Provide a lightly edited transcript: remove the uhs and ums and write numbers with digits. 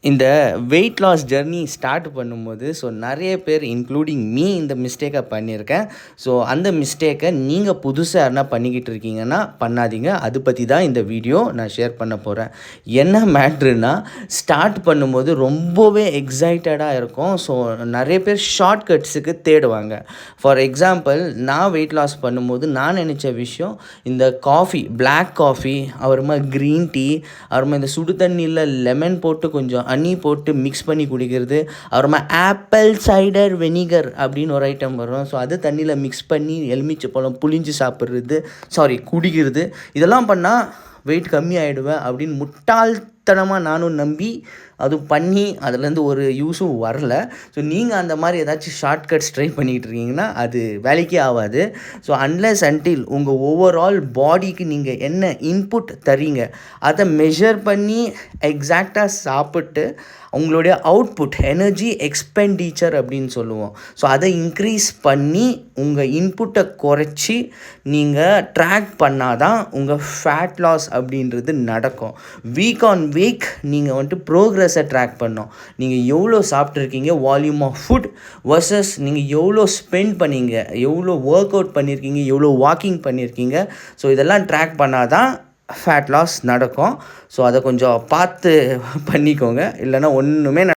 இந்த weight loss journey start பண்ணும்போது நிறைய பேர் இன்க்ளூடிங் மீ இந்த மிஸ்டேக்கை பண்ணியிருக்கேன். அந்த மிஸ்டேக்கை நீங்கள் புதுசாக யாருனா பண்ணிக்கிட்டு இருக்கீங்கன்னா பண்ணாதீங்க. அது பற்றி தான் இந்த வீடியோ நான் ஷேர் பண்ண போகிறேன். என்ன மேட்ருனா, ஸ்டார்ட் பண்ணும்போது ரொம்பவே எக்ஸைட்டடாக இருக்கும். நிறைய பேர் ஷார்ட்கட்ஸுக்கு தேடுவாங்க. ஃபார் எக்ஸாம்பிள், நான் வெயிட் லாஸ் பண்ணும்போது நான் நினச்ச விஷயம், இந்த காஃபி, பிளாக் காஃபி, அப்புறமா க்ரீன் டீ, அப்புறமா இந்த சுடு தண்ணியில் லெமன் போட்டு கொஞ்சம் ஹனி போட்டு மிக்ஸ் பண்ணி குடிக்கிறது, அப்புறமா ஆப்பிள் சைடர் வெனிகர் அப்படின்னு ஒரு ஐட்டம் வரும். அது தண்ணியில் மிக்ஸ் பண்ணி எலுமிச்சை பழம் புளிஞ்சு சாப்பிட்றது, குடிக்கிறது. இதெல்லாம் பண்ணால் வெயிட் கம்மி ஆகிடுவேன் அப்படின்னு முட்டாள்தனமாக நானும் நம்பி அது பண்ணி அதுலேருந்து ஒரு யூஸும் வரல. நீங்கள் அந்த மாதிரி ஏதாச்சும் ஷார்ட்கட்ஸ் ட்ரை பண்ணிக்கிட்டு இருக்கீங்கன்னா அது வேலைக்கே ஆகாது. அன்லெஸ் அன்டில் உங்கள் ஓவரால் பாடிக்கு நீங்கள் என்ன இன்புட் தரீங்க அதை மெஷர் பண்ணி எக்ஸாக்டாக சாப்பிட்டு உங்களுடைய அவுட்புட், எனர்ஜி எக்ஸ்பெண்டிச்சர் அப்படின்னு சொல்லுவோம், அதை இன்க்ரீஸ் பண்ணி உங்கள் இன்புட்டை குறைச்சி நீங்கள் ட்ராக் பண்ணால் தான் உங்கள் ஃபேட் லாஸ் அப்படின்றது நடக்கும். வீக் ஆன் வீக் நீங்கள் வந்துட்டு ப்ரோக்ரஸை ட்ராக் பண்ணோம். நீங்கள் எவ்வளோ சாப்பிட்ருக்கீங்க, வால்யூம் ஆஃப் ஃபுட் வர்சஸ் நீங்கள் எவ்வளோ ஸ்பெண்ட் பண்ணீங்க, எவ்வளோ ஒர்க் அவுட் பண்ணியிருக்கீங்க, எவ்வளோ வாக்கிங் பண்ணியிருக்கீங்க. இதெல்லாம் ட்ராக் பண்ணால் தான் ஃபேட் லாஸ் நடக்கும். அதை கொஞ்சம் பார்த்து பண்ணிக்கோங்க, இல்லைன்னா ஒன்றுமே